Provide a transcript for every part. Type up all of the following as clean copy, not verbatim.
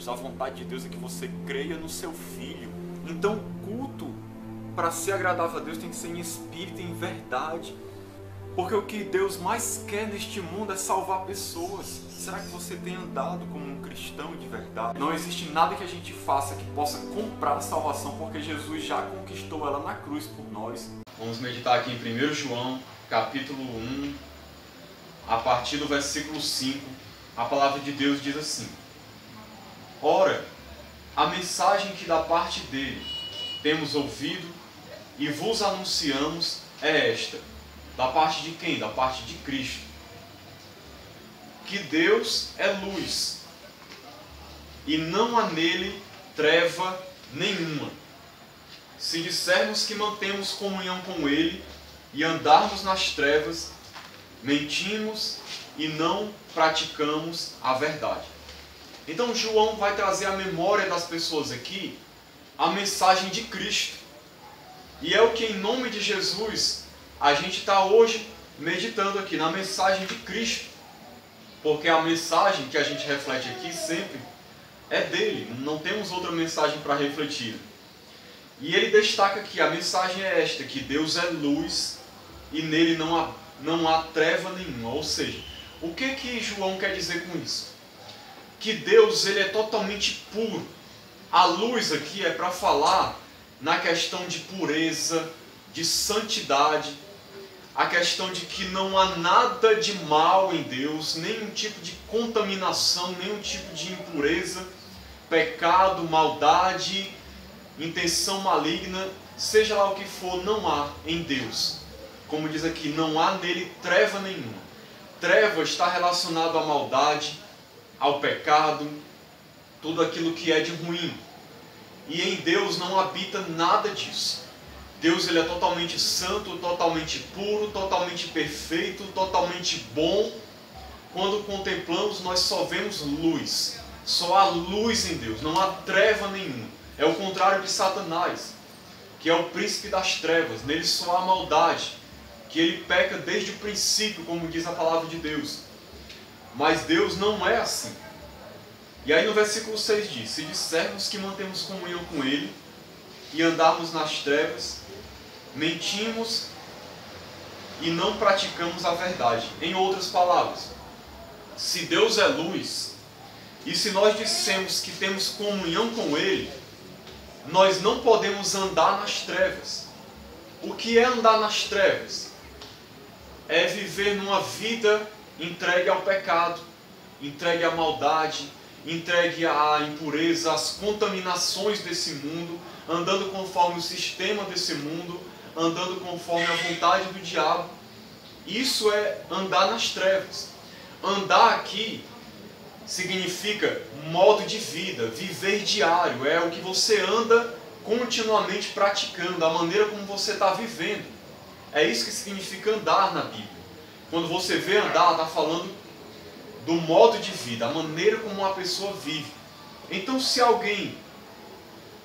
outros. A vontade de Deus é que você creia no seu Filho. Então o culto, para ser agradável a Deus, tem que ser em espírito e em verdade. Porque o que Deus mais quer neste mundo é salvar pessoas. Será que você tem andado como um cristão de verdade? Não existe nada que a gente faça que possa comprar a salvação, porque Jesus já conquistou ela na cruz por nós. Vamos meditar aqui em 1 João, capítulo 1, a partir do versículo 5. A palavra de Deus diz assim: Ora, a mensagem que da parte dele temos ouvido e vos anunciamos é esta. Da parte de quem? Da parte de Cristo. Que Deus é luz, e não há nele treva nenhuma. Se dissermos que mantemos comunhão com ele e andarmos nas trevas, mentimos e não praticamos a verdade. Então João vai trazer à memória das pessoas aqui a mensagem de Cristo. E é o que, em nome de Jesus, a gente está hoje meditando aqui, na mensagem de Cristo. Porque a mensagem que a gente reflete aqui sempre é dele, não temos outra mensagem para refletir. E ele destaca que a mensagem é esta, que Deus é luz e nele não há treva nenhuma. Ou seja, o que João quer dizer com isso? Que Deus ele é totalmente puro. A luz aqui é para falar na questão de pureza, de santidade, a questão de que não há nada de mal em Deus, nenhum tipo de contaminação, nenhum tipo de impureza, pecado, maldade, intenção maligna, seja lá o que for, não há em Deus. Como diz aqui, não há nele treva nenhuma. Treva está relacionado à maldade, ao pecado, tudo aquilo que é de ruim. E em Deus não habita nada disso. Deus ele é totalmente santo, totalmente puro, totalmente perfeito, totalmente bom. Quando contemplamos, nós só vemos luz. Só há luz em Deus, não há treva nenhuma. É o contrário de Satanás, que é o príncipe das trevas. Nele só há maldade, que ele peca desde o princípio, como diz a palavra de Deus. Mas Deus não é assim. E aí no versículo 6 diz: Se dissermos que mantemos comunhão com ele e andarmos nas trevas, mentimos e não praticamos a verdade. Em outras palavras, se Deus é luz, e se nós dissemos que temos comunhão com ele, nós não podemos andar nas trevas. O que é andar nas trevas? É viver numa vida entregue ao pecado, entregue à maldade, entregue à impureza, às contaminações desse mundo, andando conforme o sistema desse mundo, andando conforme a vontade do diabo. Isso é andar nas trevas. Andar aqui significa modo de vida, viver diário, é o que você anda continuamente praticando, a maneira como você está vivendo. É isso que significa andar na Bíblia. Quando você vê andar, está falando do modo de vida, a maneira como uma pessoa vive. Então, se alguém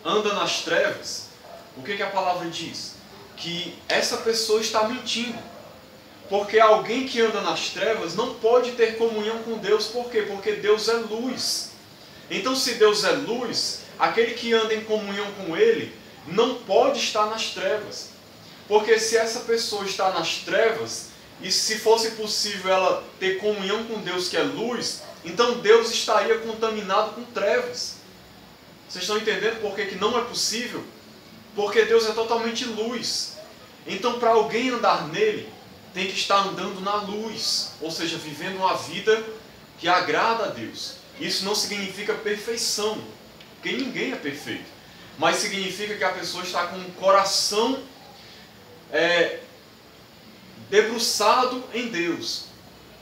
anda nas trevas, o que a palavra diz? Que essa pessoa está mentindo. Porque alguém que anda nas trevas não pode ter comunhão com Deus. Por quê? Porque Deus é luz. Então, se Deus é luz, aquele que anda em comunhão com Ele não pode estar nas trevas. Porque se essa pessoa está nas trevas, e se fosse possível ela ter comunhão com Deus que é luz, então Deus estaria contaminado com trevas. Vocês estão entendendo por que não é possível? Porque Deus é totalmente luz. Então, para alguém andar nele, tem que estar andando na luz, ou seja, vivendo uma vida que agrada a Deus. Isso não significa perfeição, porque ninguém é perfeito, mas significa que a pessoa está com o coração debruçado em Deus.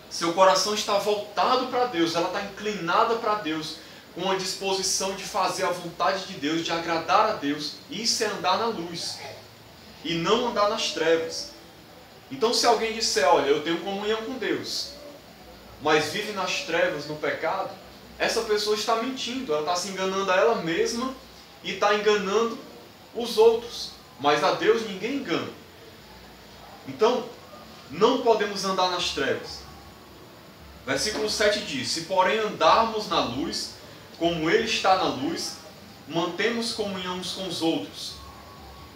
Seu coração está voltado para Deus, ela está inclinada para Deus, com a disposição de fazer a vontade de Deus, de agradar a Deus. Isso é andar na luz e não andar nas trevas. Então, se alguém disser, olha, eu tenho comunhão com Deus, mas vive nas trevas, no pecado, essa pessoa está mentindo, ela está se enganando a ela mesma e está enganando os outros. Mas a Deus ninguém engana. Então, não podemos andar nas trevas. Versículo 7 diz: Se porém andarmos na luz, como Ele está na luz, mantemos comunhão uns com os outros.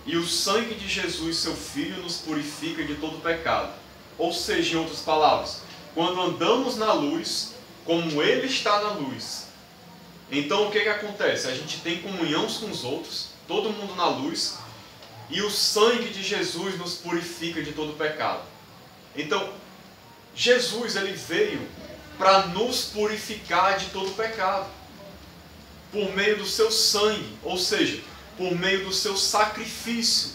E o sangue de Jesus, seu Filho, nos purifica de todo pecado. Ou seja, em outras palavras, quando andamos na luz, como Ele está na luz, então o que acontece? A gente tem comunhão uns com os outros, todo mundo na luz, e o sangue de Jesus nos purifica de todo pecado. Então, Jesus ele veio para nos purificar de todo pecado, por meio do seu sangue, ou seja, por meio do seu sacrifício,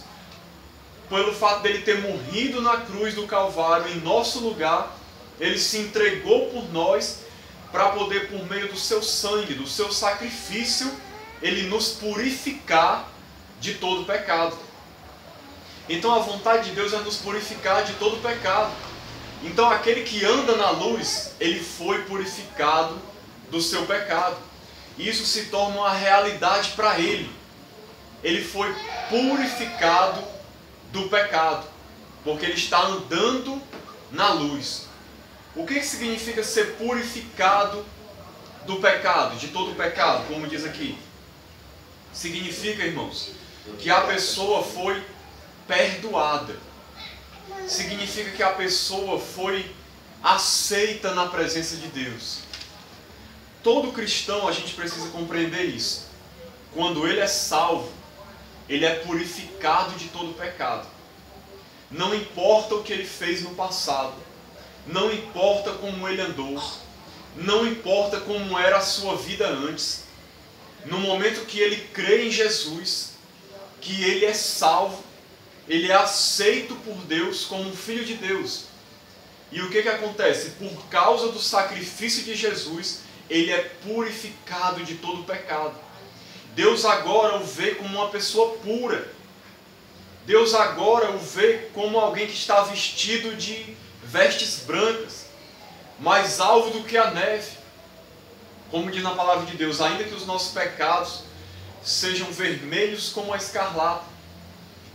pelo fato dele ter morrido na cruz do Calvário em nosso lugar, ele se entregou por nós para poder, por meio do seu sangue, do seu sacrifício, ele nos purificar de todo pecado. Então a vontade de Deus é nos purificar de todo pecado. Então aquele que anda na luz, ele foi purificado do seu pecado. E isso se torna uma realidade para ele. Ele foi purificado do pecado, porque ele está andando na luz. O que significa ser purificado do pecado, de todo pecado, como diz aqui? Significa, irmãos, que a pessoa foi perdoada. Significa que a pessoa foi aceita na presença de Deus. Todo cristão, a gente precisa compreender isso. Quando ele é salvo, ele é purificado de todo pecado. Não importa o que ele fez no passado, não importa como ele andou, não importa como era a sua vida antes. No momento que ele crê em Jesus, que ele é salvo, ele é aceito por Deus como um filho de Deus. E o que acontece? Por causa do sacrifício de Jesus, ele é purificado de todo pecado. Deus agora o vê como uma pessoa pura. Deus agora o vê como alguém que está vestido de vestes brancas, mais alvo do que a neve. Como diz na palavra de Deus, ainda que os nossos pecados sejam vermelhos como a escarlata,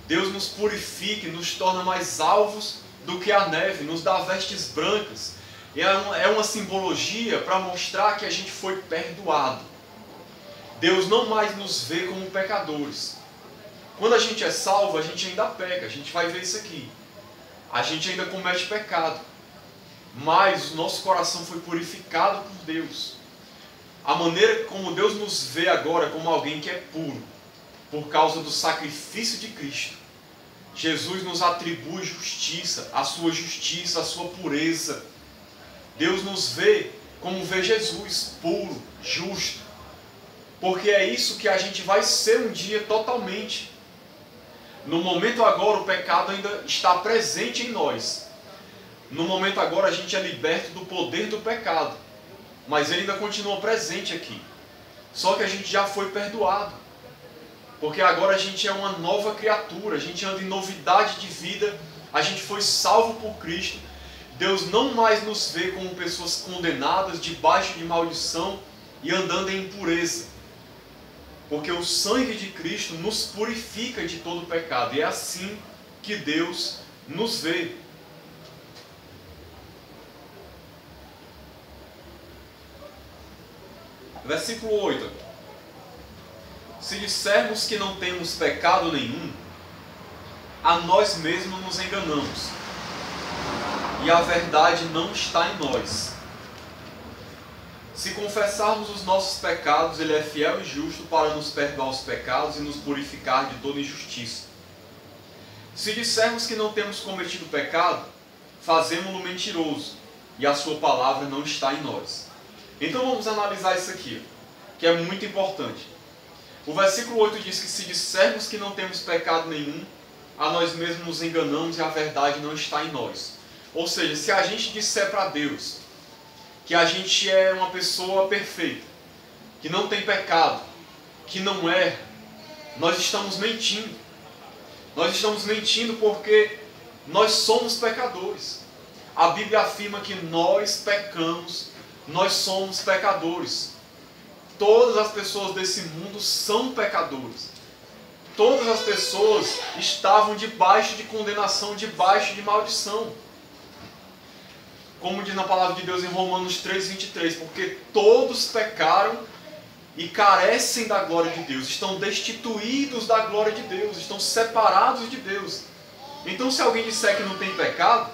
Deus nos purifica e nos torna mais alvos do que a neve, nos dá vestes brancas. E é uma simbologia para mostrar que a gente foi perdoado. Deus não mais nos vê como pecadores. Quando a gente é salvo, a gente ainda peca, a gente vai ver isso aqui. A gente ainda comete pecado. Mas o nosso coração foi purificado por Deus. A maneira como Deus nos vê agora como alguém que é puro, por causa do sacrifício de Cristo. Jesus nos atribui justiça, a sua pureza. Deus nos vê como vê Jesus, puro, justo. Porque é isso que a gente vai ser um dia totalmente. No momento agora o pecado ainda está presente em nós. No momento agora a gente é liberto do poder do pecado. Mas ele ainda continua presente aqui. Só que a gente já foi perdoado. Porque agora a gente é uma nova criatura, a gente anda em novidade de vida, a gente foi salvo por Cristo. Deus não mais nos vê como pessoas condenadas, debaixo de maldição e andando em impureza. Porque o sangue de Cristo nos purifica de todo pecado. E é assim que Deus nos vê. Versículo 8. Se dissermos que não temos pecado nenhum, a nós mesmos nos enganamos, e a verdade não está em nós. Se confessarmos os nossos pecados, Ele é fiel e justo para nos perdoar os pecados e nos purificar de toda injustiça. Se dissermos que não temos cometido pecado, fazemo-lo mentiroso, e a sua palavra não está em nós. Então vamos analisar isso aqui, que é muito importante. O versículo 8 diz que se dissermos que não temos pecado nenhum, a nós mesmos nos enganamos e a verdade não está em nós. Ou seja, se a gente disser para Deus que a gente é uma pessoa perfeita, que não tem pecado, que não erra, nós estamos mentindo. Nós estamos mentindo porque nós somos pecadores. A Bíblia afirma que nós pecamos, nós somos pecadores. Todas as pessoas desse mundo são pecadores. Todas as pessoas estavam debaixo de condenação, debaixo de maldição. Como diz na palavra de Deus em Romanos 3:23, porque todos pecaram e carecem da glória de Deus, estão destituídos da glória de Deus, estão separados de Deus. Então, se alguém disser que não tem pecado,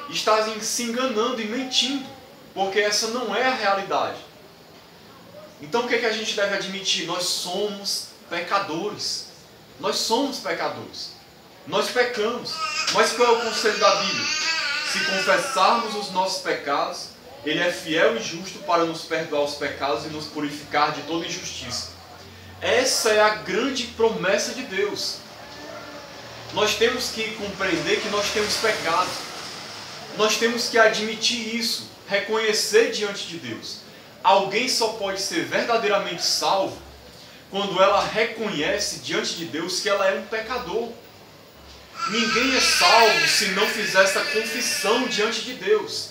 está se enganando e mentindo, porque essa não é a realidade. Então, o que é que a gente deve admitir? Nós somos pecadores. Nós somos pecadores. Nós pecamos. Mas qual é o conselho da Bíblia? Se confessarmos os nossos pecados, Ele é fiel e justo para nos perdoar os pecados e nos purificar de toda injustiça. Essa é a grande promessa de Deus. Nós temos que compreender que nós temos pecado. Nós temos que admitir isso, reconhecer diante de Deus. Alguém só pode ser verdadeiramente salvo quando ela reconhece diante de Deus que ela é um pecador. Ninguém é salvo se não fizer essa confissão diante de Deus.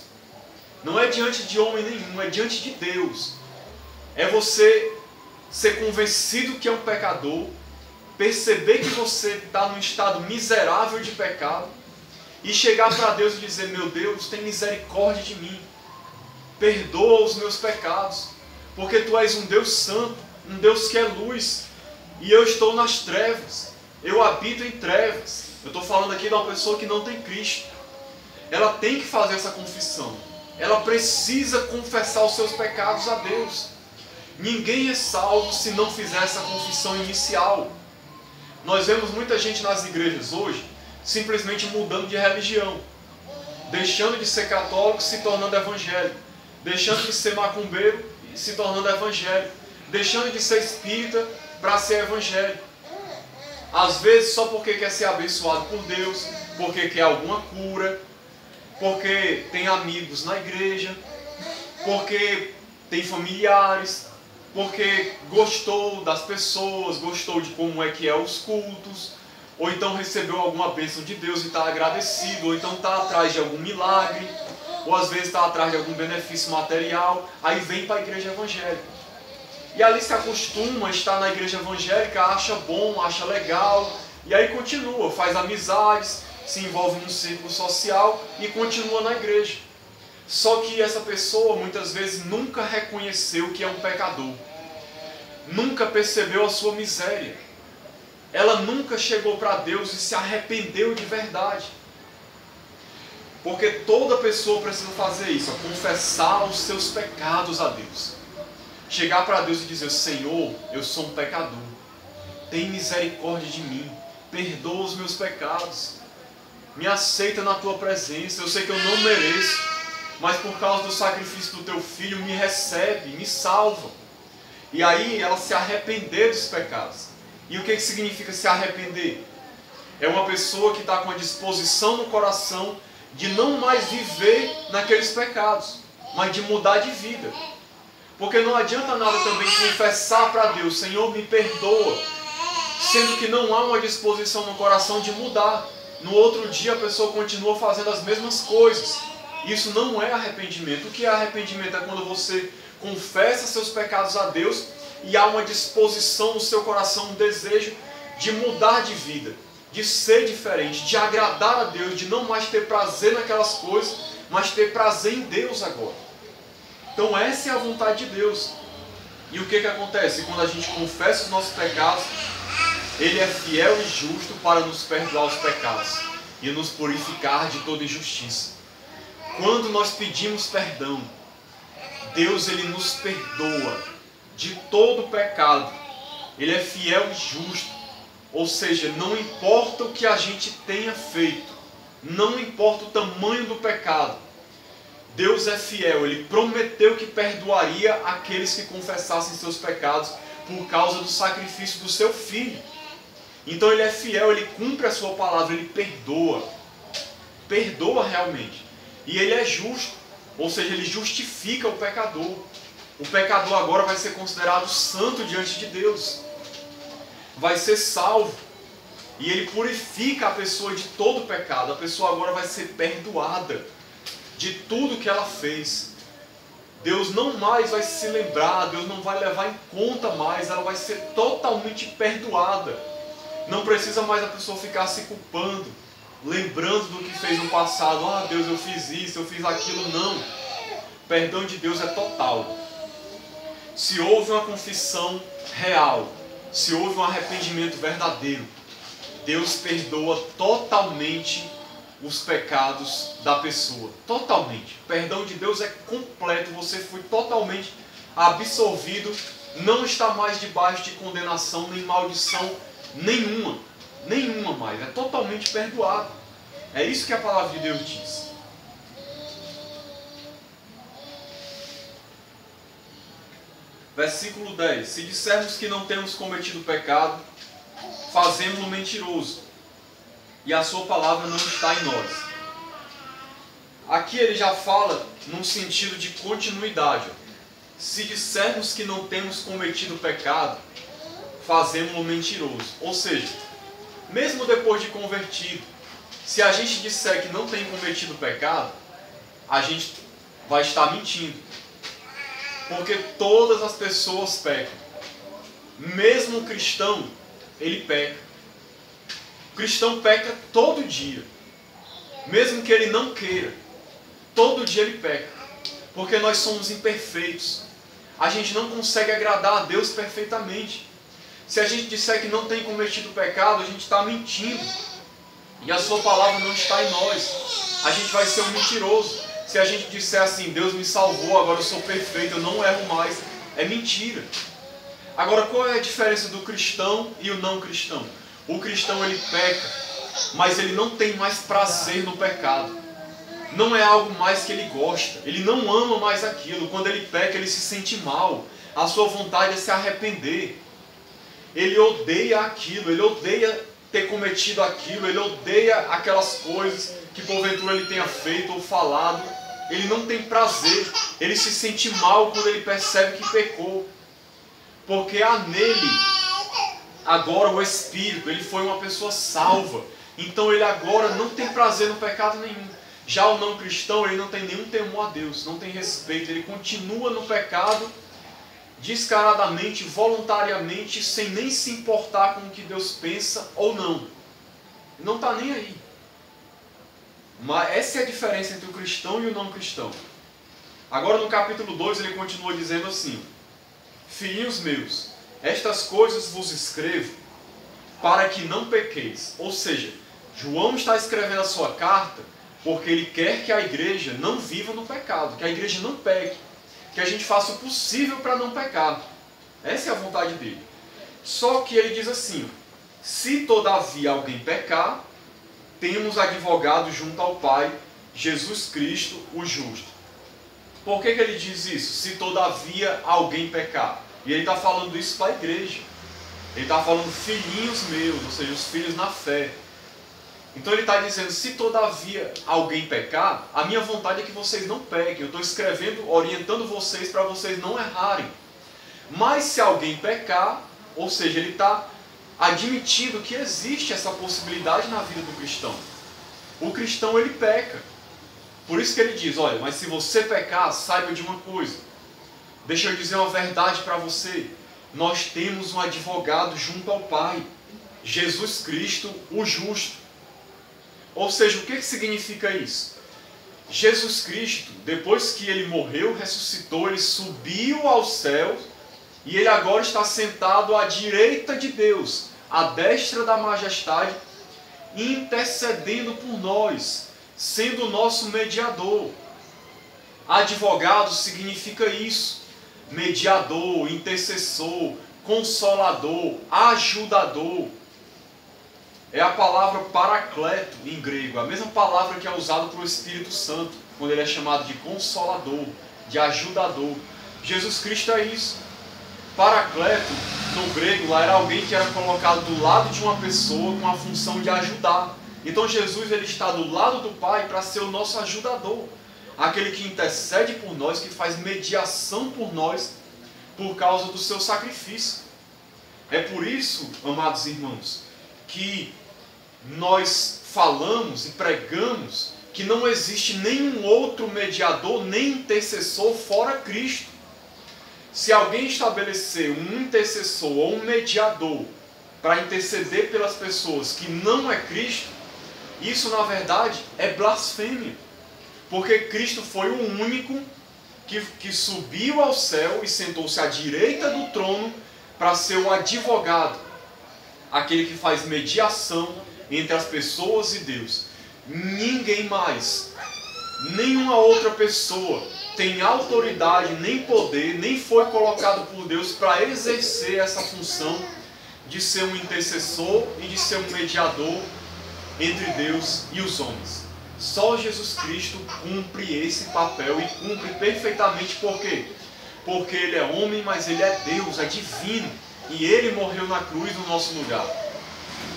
Não é diante de homem nenhum, é diante de Deus. É você ser convencido que é um pecador, perceber que você está num estado miserável de pecado e chegar para Deus e dizer: meu Deus, tem misericórdia de mim, perdoa os meus pecados, porque Tu és um Deus santo, um Deus que é luz, e eu estou nas trevas, eu habito em trevas. Eu estou falando aqui de uma pessoa que não tem Cristo. Ela tem que fazer essa confissão, ela precisa confessar os seus pecados a Deus. Ninguém é salvo se não fizer essa confissão inicial. Nós vemos muita gente nas igrejas hoje simplesmente mudando de religião, deixando de ser católico, se tornando evangélico, deixando de ser macumbeiro e se tornando evangélico, deixando de ser espírita para ser evangélico. Às vezes só porque quer ser abençoado por Deus, porque quer alguma cura, porque tem amigos na igreja, porque tem familiares, porque gostou das pessoas, gostou de como é que é os cultos, ou então recebeu alguma bênção de Deus e está agradecido, ou então está atrás de algum milagre, ou às vezes está atrás de algum benefício material, aí vem para a igreja evangélica. E ali se acostuma a estar na igreja evangélica, acha bom, acha legal, e aí continua, faz amizades, se envolve num círculo social e continua na igreja. Só que essa pessoa muitas vezes nunca reconheceu que é um pecador, nunca percebeu a sua miséria. Ela nunca chegou para Deus e se arrependeu de verdade. Porque toda pessoa precisa fazer isso, confessar os seus pecados a Deus. Chegar para Deus e dizer: Senhor, eu sou um pecador, tem misericórdia de mim, perdoa os meus pecados, me aceita na Tua presença, eu sei que eu não mereço, mas por causa do sacrifício do Teu Filho, me recebe, me salva. E aí ela se arrepender dos pecados. E o que significa se arrepender? É uma pessoa que está com a disposição no coração de não mais viver naqueles pecados, mas de mudar de vida. Porque não adianta nada também confessar para Deus: Senhor, me perdoa, sendo que não há uma disposição no coração de mudar. No outro dia a pessoa continua fazendo as mesmas coisas. Isso não é arrependimento. O que é arrependimento? É quando você confessa seus pecados a Deus e há uma disposição no seu coração, um desejo de mudar de vida, de ser diferente, de agradar a Deus, de não mais ter prazer naquelas coisas, mas ter prazer em Deus agora. Então essa é a vontade de Deus. E o que acontece? Quando a gente confessa os nossos pecados, Ele é fiel e justo para nos perdoar os pecados e nos purificar de toda injustiça. Quando nós pedimos perdão, Deus Ele nos perdoa de todo pecado. Ele é fiel e justo. Ou seja, não importa o que a gente tenha feito, não importa o tamanho do pecado, Deus é fiel. Ele prometeu que perdoaria aqueles que confessassem seus pecados por causa do sacrifício do seu Filho. Então Ele é fiel, Ele cumpre a sua palavra, Ele perdoa. Perdoa realmente. E Ele é justo, ou seja, Ele justifica o pecador. O pecador agora vai ser considerado santo diante de Deus. Vai ser salvo. E Ele purifica a pessoa de todo pecado. A pessoa agora vai ser perdoada de tudo que ela fez. Deus não mais vai se lembrar, Deus não vai levar em conta mais, ela vai ser totalmente perdoada. Não precisa mais a pessoa ficar se culpando, lembrando do que fez no passado. Ah, Deus, eu fiz isso, eu fiz aquilo. Não. O perdão de Deus é total. se houve uma confissão real, se houve um arrependimento verdadeiro, Deus perdoa totalmente os pecados da pessoa. Totalmente. O perdão de Deus é completo. Você foi totalmente absolvido. Não está mais debaixo de condenação nem maldição nenhuma. Nenhuma mais. É totalmente perdoado. É isso que a palavra de Deus diz. Versículo 10. Se dissermos que não temos cometido pecado, fazemos-no mentiroso, e a sua palavra não está em nós. Aqui ele já fala num sentido de continuidade. Se dissermos que não temos cometido pecado, fazemos-no mentiroso. Ou seja, mesmo depois de convertido, se a gente disser que não tem cometido pecado, a gente vai estar mentindo. Porque todas as pessoas pecam. Mesmo o cristão, ele peca. O cristão peca todo dia. Mesmo que ele não queira. Todo dia ele peca. Porque nós somos imperfeitos. A gente não consegue agradar a Deus perfeitamente. Se a gente disser que não tem cometido pecado, a gente está mentindo. E a sua palavra não está em nós. A gente vai ser um mentiroso. Se a gente disser assim, Deus me salvou, agora eu sou perfeito, eu não erro mais. É mentira. Agora, qual é a diferença do cristão e o não cristão? O cristão, ele peca, mas ele não tem mais prazer no pecado. Não é algo mais que ele gosta. Ele não ama mais aquilo. Quando ele peca, ele se sente mal. A sua vontade é se arrepender. Ele odeia aquilo, ele odeia ter cometido aquilo, ele odeia aquelas coisas que porventura ele tenha feito ou falado. Ele não tem prazer, ele se sente mal quando ele percebe que pecou. Porque há nele agora o Espírito, ele foi uma pessoa salva. Então ele agora não tem prazer no pecado nenhum. Já o não cristão, ele não tem nenhum temor a Deus, não tem respeito, ele continua no pecado descaradamente, voluntariamente, sem nem se importar com o que Deus pensa ou não. Ele não está nem aí. Mas essa é a diferença entre o cristão e o não cristão. Agora no capítulo 2 ele continua dizendo assim: filhinhos meus, estas coisas vos escrevo para que não pequeis. Ou seja, João está escrevendo a sua carta porque ele quer que a igreja não viva no pecado, que a igreja não peque, que a gente faça o possível para não pecar. Essa é a vontade dele. Só que ele diz assim: se todavia alguém pecar, temos advogado junto ao Pai, Jesus Cristo, o justo. Por que ele diz isso? Se todavia alguém pecar. E ele está falando isso para a igreja. Ele está falando filhinhos meus, ou seja, os filhos na fé. Então ele está dizendo, se todavia alguém pecar, a minha vontade é que vocês não pequem. Eu estou escrevendo, orientando vocês para vocês não errarem. Mas se alguém pecar, ou seja, ele está admitindo que existe essa possibilidade na vida do cristão. O cristão, ele peca. Por isso que ele diz, olha, mas se você pecar, saiba de uma coisa. Deixa eu dizer uma verdade para você. Nós temos um advogado junto ao Pai, Jesus Cristo, o justo. Ou seja, o que significa isso? Jesus Cristo, depois que ele morreu, ressuscitou, ele subiu aos céus e ele agora está sentado à direita de Deus, à destra da majestade, intercedendo por nós, sendo o nosso mediador. Advogado significa isso: mediador, intercessor, consolador, ajudador. É a palavra paracleto em grego, a mesma palavra que é usada para o Espírito Santo, quando ele é chamado de consolador, de ajudador. Jesus Cristo é isso. Paracleto, no grego, lá era alguém que era colocado do lado de uma pessoa com a função de ajudar. Então Jesus, ele está do lado do Pai para ser o nosso ajudador. Aquele que intercede por nós, que faz mediação por nós, por causa do seu sacrifício. É por isso, amados irmãos, que nós falamos e pregamos que não existe nenhum outro mediador, nem intercessor fora Cristo. Se alguém estabelecer um intercessor ou um mediador para interceder pelas pessoas que não é Cristo, isso na verdade é blasfêmia. Porque Cristo foi o único que subiu ao céu e sentou-se à direita do trono para ser o advogado, aquele que faz mediação entre as pessoas e Deus. Ninguém mais, nenhuma outra pessoa tem autoridade, nem poder, nem foi colocado por Deus para exercer essa função de ser um intercessor e de ser um mediador entre Deus e os homens. Só Jesus Cristo cumpre esse papel e cumpre perfeitamente. Por quê? Porque Ele é homem, mas Ele é Deus, é divino. E Ele morreu na cruz no nosso lugar.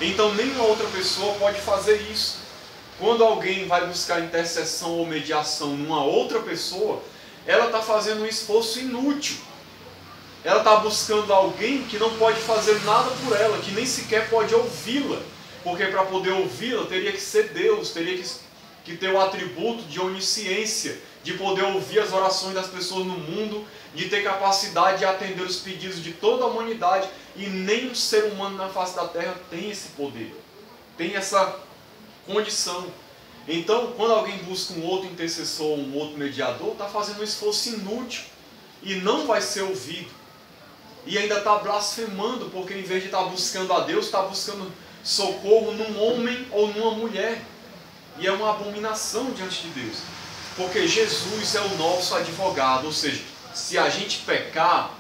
Então nenhuma outra pessoa pode fazer isso. Quando alguém vai buscar intercessão ou mediação numa outra pessoa, ela está fazendo um esforço inútil. Ela está buscando alguém que não pode fazer nada por ela, que nem sequer pode ouvi-la. Porque para poder ouvi-la teria que ser Deus, teria que ter o atributo de onisciência, de poder ouvir as orações das pessoas no mundo, de ter capacidade de atender os pedidos de toda a humanidade, e nenhum ser humano na face da terra tem esse poder, tem essa condição. Então, quando alguém busca um outro intercessor, um outro mediador, está fazendo um esforço inútil e não vai ser ouvido. E ainda está blasfemando, porque em vez de estar buscando a Deus, está buscando socorro num homem ou numa mulher. E é uma abominação diante de Deus. Porque Jesus é o nosso advogado. Ou seja, se a gente pecar,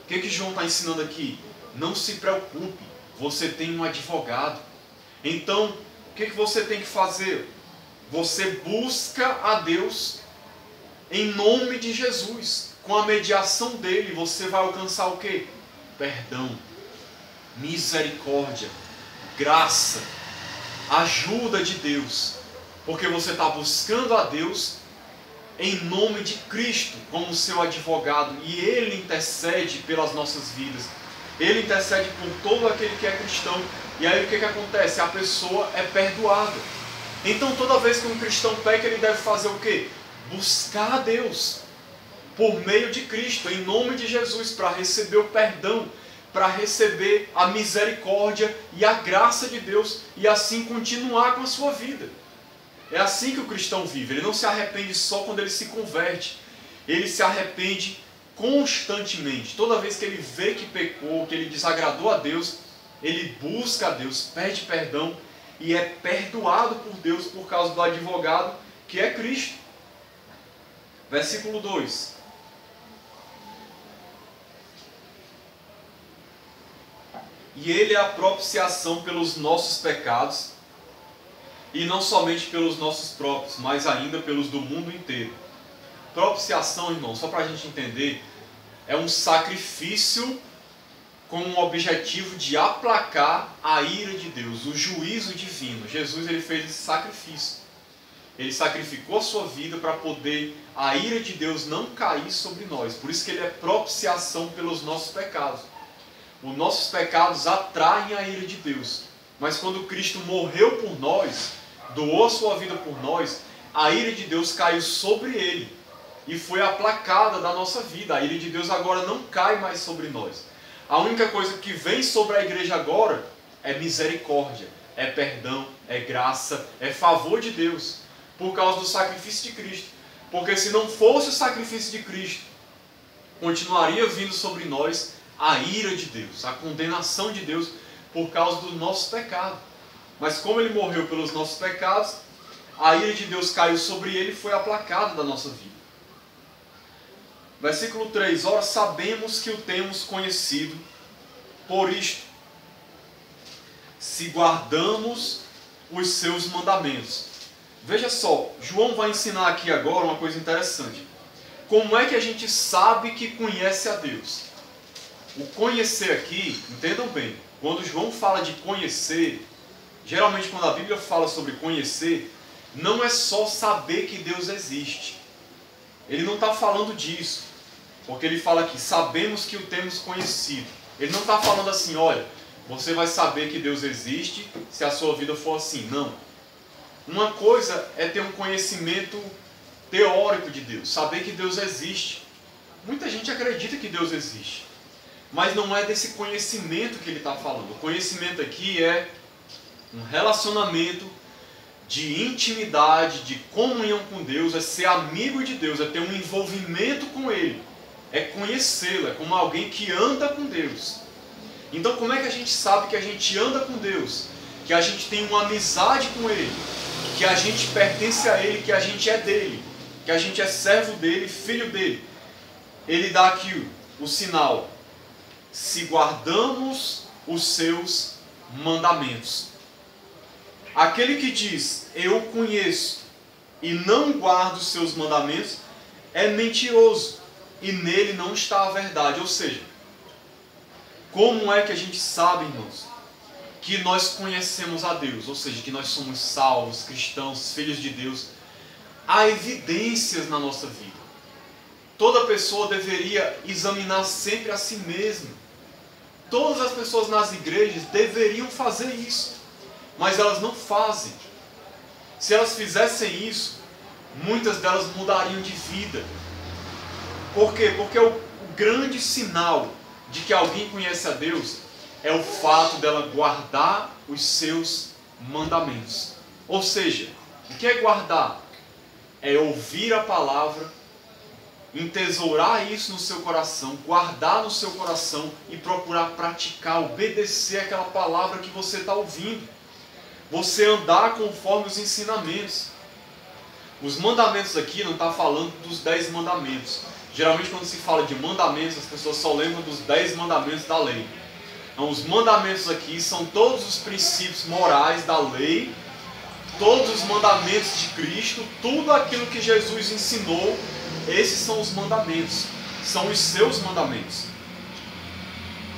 o que João está ensinando aqui? Não se preocupe, você tem um advogado. Então, o que você tem que fazer? Você busca a Deus em nome de Jesus. Com a mediação dele, você vai alcançar o quê? Perdão, misericórdia, graça, ajuda de Deus. Porque você está buscando a Deus em nome de Cristo como seu advogado. E Ele intercede pelas nossas vidas. Ele intercede por todo aquele que é cristão. E aí o que acontece? A pessoa é perdoada. Então toda vez que um cristão peca, ele deve fazer o quê? Buscar a Deus por meio de Cristo, em nome de Jesus, para receber o perdão, para receber a misericórdia e a graça de Deus, e assim continuar com a sua vida. É assim que o cristão vive. Ele não se arrepende só quando ele se converte. Ele se arrepende constantemente. Toda vez que ele vê que pecou, que ele desagradou a Deus, ele busca a Deus, pede perdão e é perdoado por Deus por causa do advogado que é Cristo. Versículo 2. E Ele é a propiciação pelos nossos pecados, e não somente pelos nossos próprios, mas ainda pelos do mundo inteiro. Propiciação, irmão, só para a gente entender, é um sacrifício com o objetivo de aplacar a ira de Deus, o juízo divino. Jesus, ele fez esse sacrifício. Ele sacrificou a sua vida para poder a ira de Deus não cair sobre nós. Por isso que ele é propiciação pelos nossos pecados. Os nossos pecados atraem a ira de Deus. Mas quando Cristo morreu por nós, doou a sua vida por nós, a ira de Deus caiu sobre ele e foi aplacada da nossa vida. A ira de Deus agora não cai mais sobre nós. A única coisa que vem sobre a igreja agora é misericórdia, é perdão, é graça, é favor de Deus, por causa do sacrifício de Cristo. Porque se não fosse o sacrifício de Cristo, continuaria vindo sobre nós a ira de Deus, a condenação de Deus por causa do nosso pecado. Mas como ele morreu pelos nossos pecados, a ira de Deus caiu sobre ele e foi aplacada da nossa vida. Versículo 3. Ora, sabemos que o temos conhecido por isto, se guardamos os seus mandamentos. Veja só, João vai ensinar aqui agora uma coisa interessante. Como é que a gente sabe que conhece a Deus? O conhecer aqui, entendam bem, quando João fala de conhecer, geralmente quando a Bíblia fala sobre conhecer, não é só saber que Deus existe. Ele não está falando disso, porque ele fala aqui, sabemos que o temos conhecido. Ele não está falando assim, olha, você vai saber que Deus existe se a sua vida for assim. Não. Uma coisa é ter um conhecimento teórico de Deus, saber que Deus existe. Muita gente acredita que Deus existe, mas não é desse conhecimento que ele está falando. O conhecimento aqui é um relacionamento de intimidade, de comunhão com Deus, é ser amigo de Deus, é ter um envolvimento com Ele, é conhecê-lo, é como alguém que anda com Deus. Então como é que a gente sabe que a gente anda com Deus? Que a gente tem uma amizade com Ele, que a gente pertence a Ele, que a gente é dele, que a gente é servo dele, filho dele. Ele dá aqui o sinal: se guardamos os seus mandamentos. Aquele que diz, eu conheço, e não guarda os seus mandamentos, é mentiroso, e nele não está a verdade. Ou seja, como é que a gente sabe, irmãos, que nós conhecemos a Deus? Ou seja, que nós somos salvos, cristãos, filhos de Deus. Há evidências na nossa vida. Toda pessoa deveria examinar sempre a si mesma. Todas as pessoas nas igrejas deveriam fazer isso, mas elas não fazem. Se elas fizessem isso, muitas delas mudariam de vida. Por quê? Porque o grande sinal de que alguém conhece a Deus é o fato dela guardar os seus mandamentos. Ou seja, o que é guardar? É ouvir a palavra, entesourar isso no seu coração, guardar no seu coração e procurar praticar, obedecer aquela palavra que você está ouvindo. Você andar conforme os ensinamentos. Os mandamentos aqui não está falando dos 10 mandamentos. Geralmente quando se fala de mandamentos, as pessoas só lembram dos 10 mandamentos da lei. Então, os mandamentos aqui são todos os princípios morais da lei, todos os mandamentos de Cristo, tudo aquilo que Jesus ensinou. Esses são os mandamentos, são os seus mandamentos.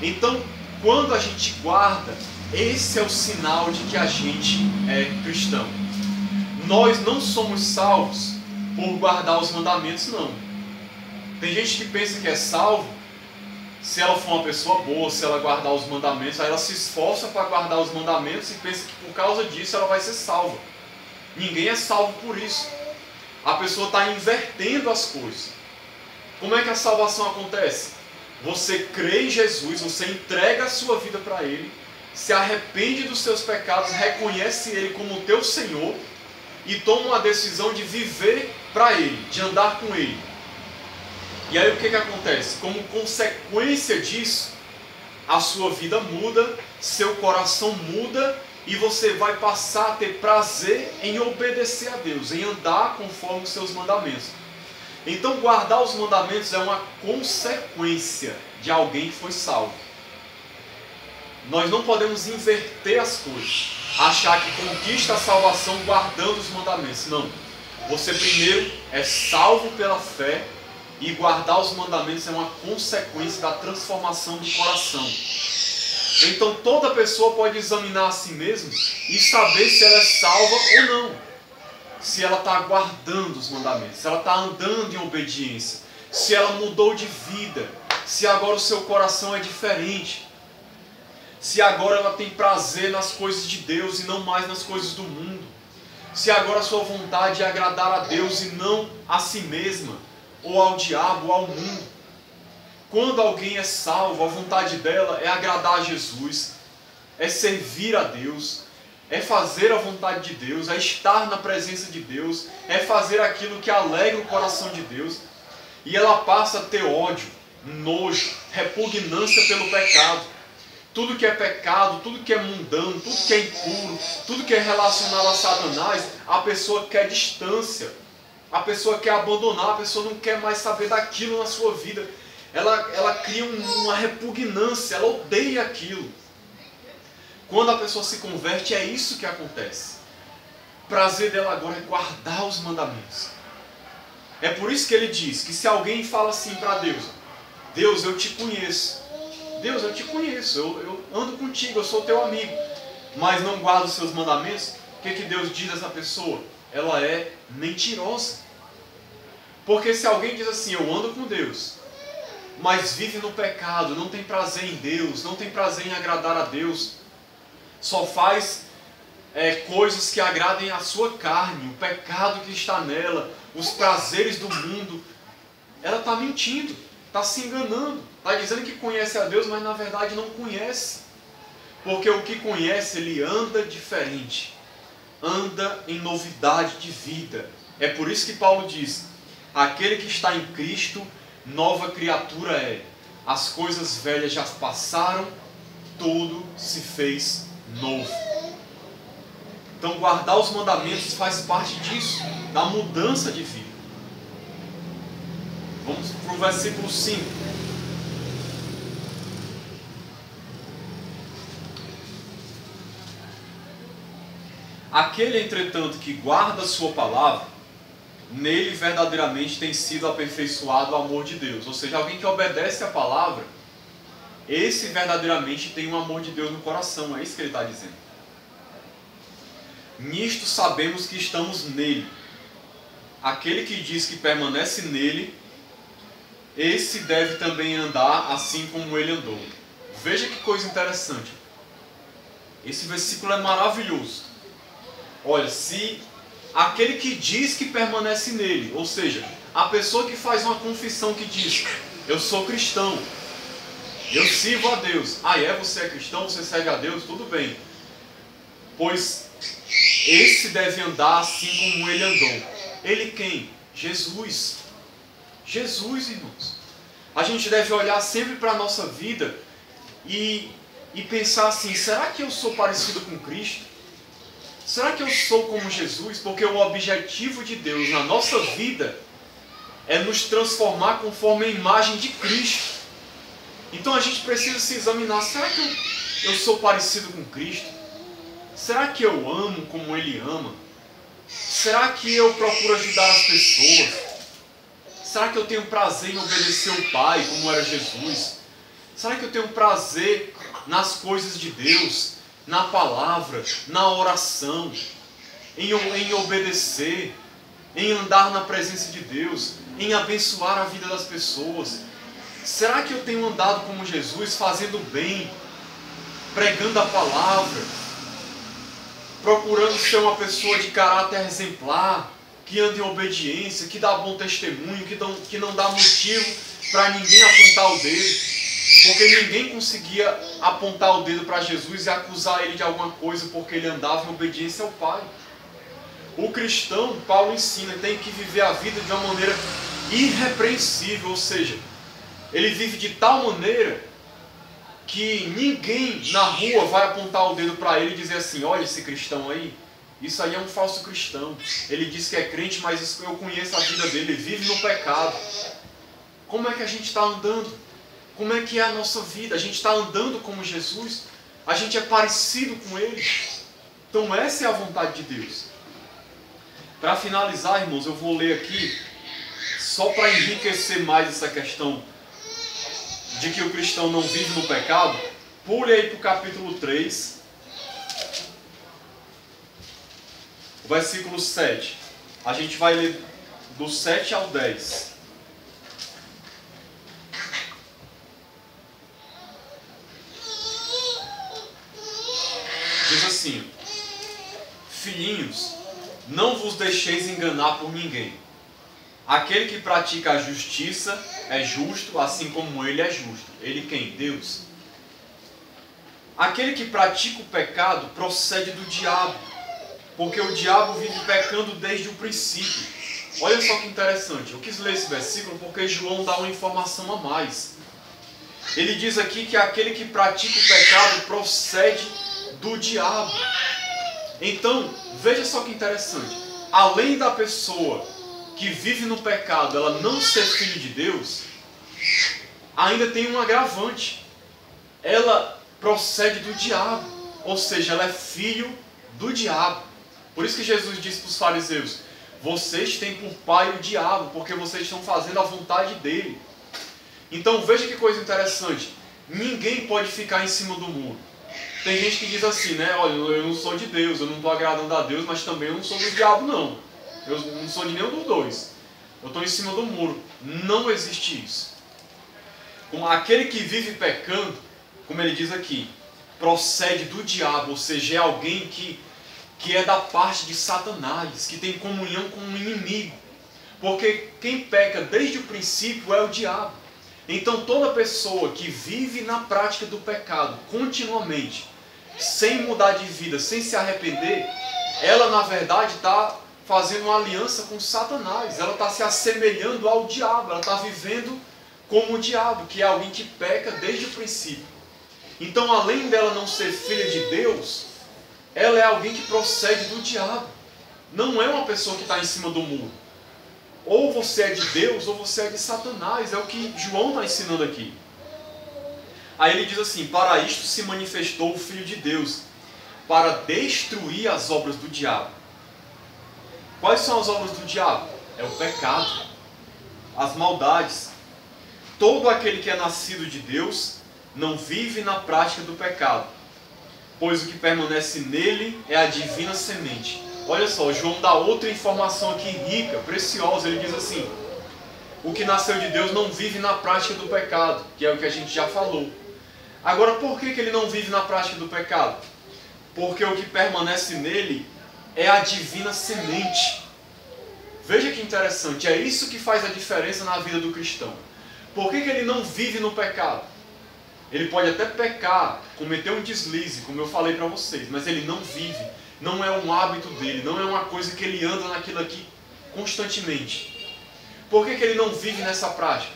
Então, quando a gente guarda, esse é o sinal de que a gente é cristão. Nós não somos salvos por guardar os mandamentos, não. Tem gente que pensa que é salvo se ela for uma pessoa boa, se ela guardar os mandamentos, aí ela se esforça para guardar os mandamentos e pensa que por causa disso ela vai ser salva. Ninguém é salvo por isso. A pessoa está invertendo as coisas. Como é que a salvação acontece? Você crê em Jesus, você entrega a sua vida para Ele, se arrepende dos seus pecados, reconhece Ele como teu Senhor e toma uma decisão de viver para Ele, de andar com Ele. E aí o que acontece? Como consequência disso, a sua vida muda, seu coração muda e você vai passar a ter prazer em obedecer a Deus, em andar conforme os seus mandamentos. Então guardar os mandamentos é uma consequência de alguém que foi salvo. Nós não podemos inverter as coisas, achar que conquista a salvação guardando os mandamentos. Não. Você primeiro é salvo pela fé e guardar os mandamentos é uma consequência da transformação do coração. Então toda pessoa pode examinar a si mesma e saber se ela é salva ou não. Se ela está guardando os mandamentos, se ela está andando em obediência, se ela mudou de vida, se agora o seu coração é diferente, se agora ela tem prazer nas coisas de Deus e não mais nas coisas do mundo, se agora a sua vontade é agradar a Deus e não a si mesma, ou ao diabo, ou ao mundo. Quando alguém é salvo, a vontade dela é agradar a Jesus, é servir a Deus, é fazer a vontade de Deus, é estar na presença de Deus, é fazer aquilo que alegra o coração de Deus. E ela passa a ter ódio, nojo, repugnância pelo pecado. Tudo que é pecado, tudo que é mundano, tudo que é impuro, tudo que é relacionado a Satanás, a pessoa quer distância, a pessoa quer abandonar, a pessoa não quer mais saber daquilo na sua vida. Ela cria uma repugnância, ela odeia aquilo. Quando a pessoa se converte, é isso que acontece. O prazer dela agora é guardar os mandamentos. É por isso que ele diz que se alguém fala assim para Deus: Deus, eu te conheço. Deus, eu te conheço, eu ando contigo, eu sou teu amigo, mas não guarda os seus mandamentos. O que Deus diz dessa pessoa? Ela é mentirosa. Porque se alguém diz assim: eu ando com Deus, mas vive no pecado, não tem prazer em Deus, não tem prazer em agradar a Deus, só faz coisas que agradem a sua carne, o pecado que está nela, os prazeres do mundo, ela está mentindo, está se enganando, está dizendo que conhece a Deus, mas na verdade não conhece. Porque o que conhece, ele anda diferente. anda em novidade de vida. É por isso que Paulo diz: aquele que está em Cristo, nova criatura é. As coisas velhas já passaram, tudo se fez novo. Então guardar os mandamentos faz parte disso, da mudança de vida. Vamos para o versículo 5. Aquele, entretanto, que guarda a sua palavra, nele verdadeiramente tem sido aperfeiçoado o amor de Deus. Ou seja, alguém que obedece a palavra, esse verdadeiramente tem um amor de Deus no coração. É isso que ele está dizendo. Nisto sabemos que estamos nele. Aquele que diz que permanece nele, esse deve também andar assim como ele andou. Veja que coisa interessante. Esse versículo é maravilhoso. Olha, se aquele que diz que permanece nele, ou seja, a pessoa que faz uma confissão que diz: eu sou cristão, eu sirvo a Deus. Você é cristão, você serve a Deus, tudo bem. Pois esse deve andar assim como ele andou. Ele quem? Jesus. Jesus, irmãos. A gente deve olhar sempre para a nossa vida e pensar assim: será que eu sou parecido com Cristo? Será que eu sou como Jesus? Porque o objetivo de Deus na nossa vida é nos transformar conforme a imagem de Cristo. Então a gente precisa se examinar: será que eu sou parecido com Cristo? Será que eu amo como Ele ama? Será que eu procuro ajudar as pessoas? Será que eu tenho prazer em obedecer o Pai, como era Jesus? Será que eu tenho prazer nas coisas de Deus, na palavra, na oração, em obedecer, em andar na presença de Deus, em abençoar a vida das pessoas? Será que eu tenho andado como Jesus, fazendo bem, pregando a palavra, procurando ser uma pessoa de caráter exemplar, que anda em obediência, que dá bom testemunho, que não dá motivo para ninguém apontar o dedo? Porque ninguém conseguia apontar o dedo para Jesus e acusar ele de alguma coisa porque ele andava em obediência ao Pai. O cristão, Paulo ensina, tem que viver a vida de uma maneira irrepreensível, ou seja, ele vive de tal maneira que ninguém na rua vai apontar o dedo para ele e dizer assim: olha esse cristão aí, isso aí é um falso cristão. Ele diz que é crente, mas eu conheço a vida dele, ele vive no pecado. Como é que a gente está andando? Como é que é a nossa vida? A gente está andando como Jesus? A gente é parecido com Ele? Então essa é a vontade de Deus. Para finalizar, irmãos, eu vou ler aqui, só para enriquecer mais essa questão de que o cristão não vive no pecado. Pule aí para o capítulo 3, versículo 7. A gente vai ler do 7 ao 10. Diz assim: filhinhos, não vos deixeis enganar por ninguém. Aquele que pratica a justiça é justo, assim como ele é justo. Ele quem? Deus. Aquele que pratica o pecado procede do diabo, porque o diabo vive pecando desde o princípio. Olha só que interessante, eu quis ler esse versículo porque João dá uma informação a mais. Ele diz aqui que aquele que pratica o pecado procede do diabo. Então, veja só que interessante. Além da pessoa que vive no pecado, ela não ser filho de Deus, ainda tem um agravante. Ela procede do diabo. Ou seja, ela é filho do diabo. Por isso que Jesus disse para os fariseus: vocês têm por pai o diabo, porque vocês estão fazendo a vontade dele. Então veja que coisa interessante. Ninguém pode ficar em cima do muro. Tem gente que diz assim, né? Olha, eu não sou de Deus, eu não estou agradando a Deus, mas também eu não sou do diabo, não. Eu não sou de nenhum dos dois. Eu estou em cima do muro. Não existe isso. Como aquele que vive pecando, como ele diz aqui, procede do diabo, ou seja, é alguém que é da parte de Satanás, que tem comunhão com o inimigo. Porque quem peca desde o princípio é o diabo. Então toda pessoa que vive na prática do pecado continuamente, sem mudar de vida, sem se arrepender, ela na verdade está fazendo uma aliança com Satanás, ela está se assemelhando ao diabo, ela está vivendo como o diabo, que é alguém que peca desde o princípio. Então, além dela não ser filha de Deus, ela é alguém que procede do diabo. Não é uma pessoa que está em cima do muro. Ou você é de Deus, ou você é de Satanás. É o que João está ensinando aqui. Aí ele diz assim: para isto se manifestou o Filho de Deus, para destruir as obras do diabo. Quais são as obras do diabo? É o pecado, as maldades. Todo aquele que é nascido de Deus não vive na prática do pecado, pois o que permanece nele é a divina semente. Olha só, João dá outra informação aqui rica, preciosa. Ele diz assim: o que nasceu de Deus não vive na prática do pecado, que é o que a gente já falou. Agora, por que ele não vive na prática do pecado? Porque o que permanece nele é a divina semente. Veja que interessante, é isso que faz a diferença na vida do cristão. Por que ele não vive no pecado? Ele pode até pecar, cometer um deslize, como eu falei para vocês, mas ele não vive. Não é um hábito dele, não é uma coisa que ele anda naquilo aqui constantemente. Por que ele não vive nessa prática?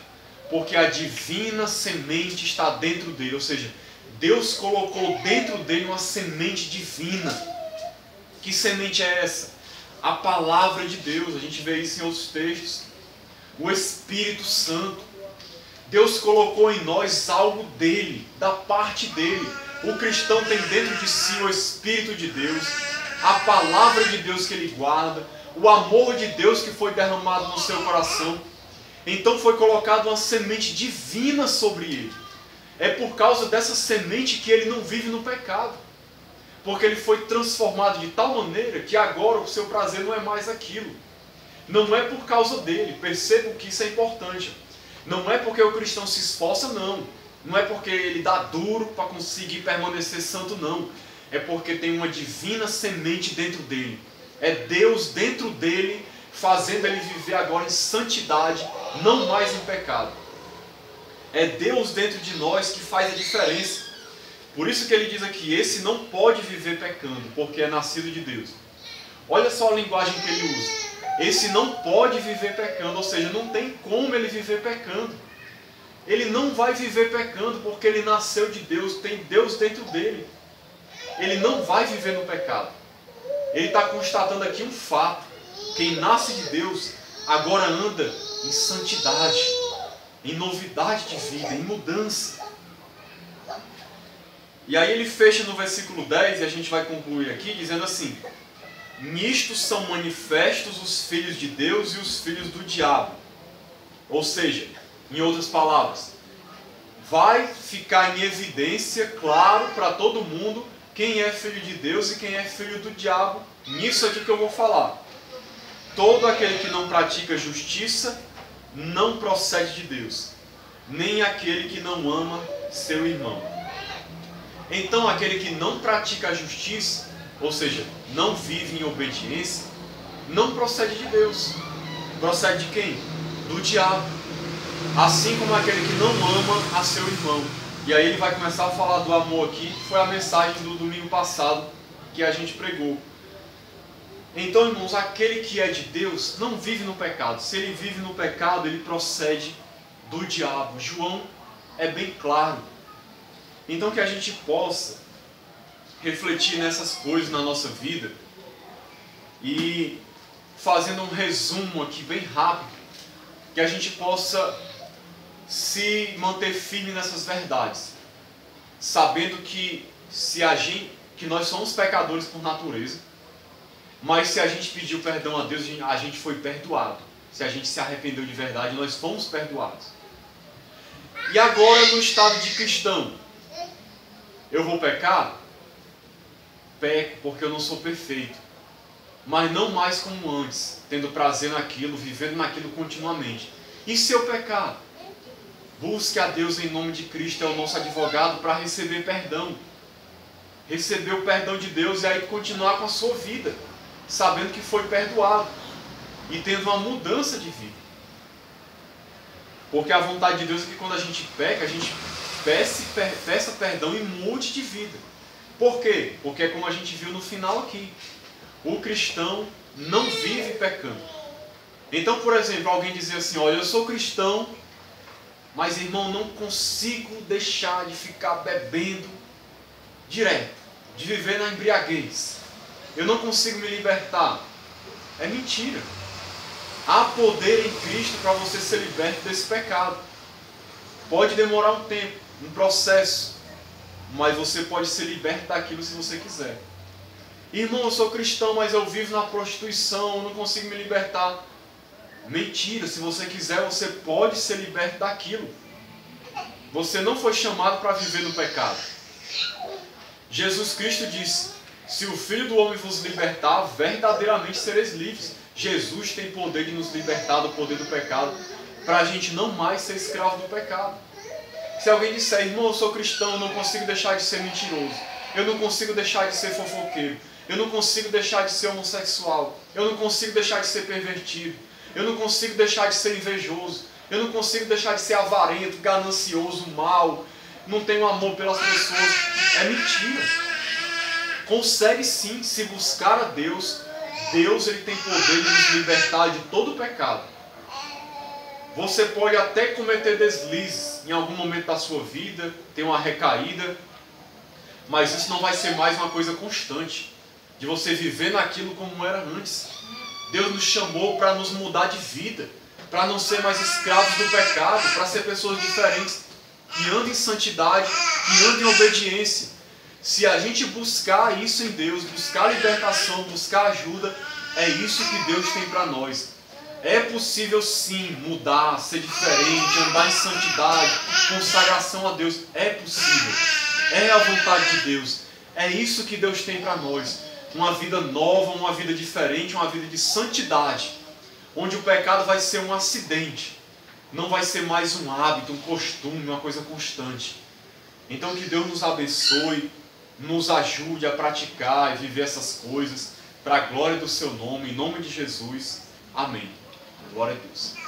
Porque a divina semente está dentro dele, ou seja, Deus colocou dentro dele uma semente divina. Que semente é essa? A palavra de Deus. A gente vê isso em outros textos. O Espírito Santo. Deus colocou em nós algo dele, da parte dele. O cristão tem dentro de si o Espírito de Deus, a palavra de Deus que ele guarda, o amor de Deus que foi derramado no seu coração. Então foi colocada uma semente divina sobre ele. É por causa dessa semente que ele não vive no pecado. Porque ele foi transformado de tal maneira que agora o seu prazer não é mais aquilo. Não é por causa dele. Percebam que isso é importante. Não é porque o cristão se esforça, não. Não é porque ele dá duro para conseguir permanecer santo, não. É porque tem uma divina semente dentro dele. É Deus dentro dele, fazendo ele viver agora em santidade, não mais em pecado. É Deus dentro de nós que faz a diferença. Por isso que ele diz aqui: esse não pode viver pecando, porque é nascido de Deus. Olha só a linguagem que ele usa. Esse não pode viver pecando, ou seja, não tem como ele viver pecando. Ele não vai viver pecando porque ele nasceu de Deus, tem Deus dentro dele. Ele não vai viver no pecado. Ele está constatando aqui um fato. Quem nasce de Deus agora anda em santidade, em novidade de vida, em mudança. E aí ele fecha no versículo 10, e a gente vai concluir aqui, dizendo assim: nisto são manifestos os filhos de Deus e os filhos do diabo. Ou seja, em outras palavras, vai ficar em evidência, claro, para todo mundo, quem é filho de Deus e quem é filho do diabo. Nisso aqui que eu vou falar. Todo aquele que não pratica justiça não procede de Deus, nem aquele que não ama seu irmão. Então, aquele que não pratica a justiça, ou seja, não vive em obediência, não procede de Deus. Procede de quem? Do diabo. Assim como aquele que não ama a seu irmão. E aí ele vai começar a falar do amor aqui, que foi a mensagem do domingo passado que a gente pregou. Então, irmãos, aquele que é de Deus não vive no pecado. Se ele vive no pecado, ele procede do diabo. João é bem claro. Então, que a gente possa refletir nessas coisas na nossa vida e, fazendo um resumo aqui bem rápido, que a gente possa se manter firme nessas verdades, sabendo que que nós somos pecadores por natureza, mas se a gente pediu perdão a Deus, a gente foi perdoado. Se a gente se arrependeu de verdade, nós fomos perdoados. E agora, no estado de cristão, eu vou pecar? Peco, porque eu não sou perfeito. Mas não mais como antes, tendo prazer naquilo, vivendo naquilo continuamente. E se eu pecar? Busque a Deus em nome de Cristo, é o nosso advogado, para receber perdão. Receber o perdão de Deus e aí continuar com a sua vida, sabendo que foi perdoado e tendo uma mudança de vida. Porque a vontade de Deus é que quando a gente peca, a gente peça perdão e mude de vida. Por quê? Porque é como a gente viu no final aqui. O cristão não vive pecando. Então, por exemplo, alguém dizer assim, olha, eu sou cristão, mas irmão, não consigo deixar de ficar bebendo direto, de viver na embriaguez. Eu não consigo me libertar. É mentira. Há poder em Cristo para você ser liberto desse pecado. Pode demorar um tempo, um processo, mas você pode ser liberto daquilo se você quiser. Irmão, eu sou cristão, mas eu vivo na prostituição, eu não consigo me libertar. Mentira, se você quiser, você pode ser liberto daquilo. Você não foi chamado para viver no pecado. Jesus Cristo disse, se o Filho do Homem vos libertar, verdadeiramente sereis livres. Jesus tem poder de nos libertar do poder do pecado, para a gente não mais ser escravo do pecado. Se alguém disser, irmão, eu sou cristão, eu não consigo deixar de ser mentiroso, eu não consigo deixar de ser fofoqueiro, eu não consigo deixar de ser homossexual, eu não consigo deixar de ser pervertido, eu não consigo deixar de ser invejoso, eu não consigo deixar de ser avarento, ganancioso, mau, não tenho amor pelas pessoas. É mentira. Consegue sim, se buscar a Deus. Deus ele tem poder de nos libertar de todo o pecado. Você pode até cometer deslizes em algum momento da sua vida, ter uma recaída, mas isso não vai ser mais uma coisa constante, de você viver naquilo como era antes. Deus nos chamou para nos mudar de vida, para não ser mais escravos do pecado, para ser pessoas diferentes, que andem em santidade, que andem em obediência. Se a gente buscar isso em Deus, buscar libertação, buscar ajuda, é isso que Deus tem para nós. É possível sim mudar, ser diferente, andar em santidade, consagração a Deus. É possível. É a vontade de Deus. É isso que Deus tem para nós. Uma vida nova, uma vida diferente, uma vida de santidade. Onde o pecado vai ser um acidente. Não vai ser mais um hábito, um costume, uma coisa constante. Então que Deus nos abençoe, nos ajude a praticar e viver essas coisas para a glória do seu nome, em nome de Jesus. Amém. Glória a Deus.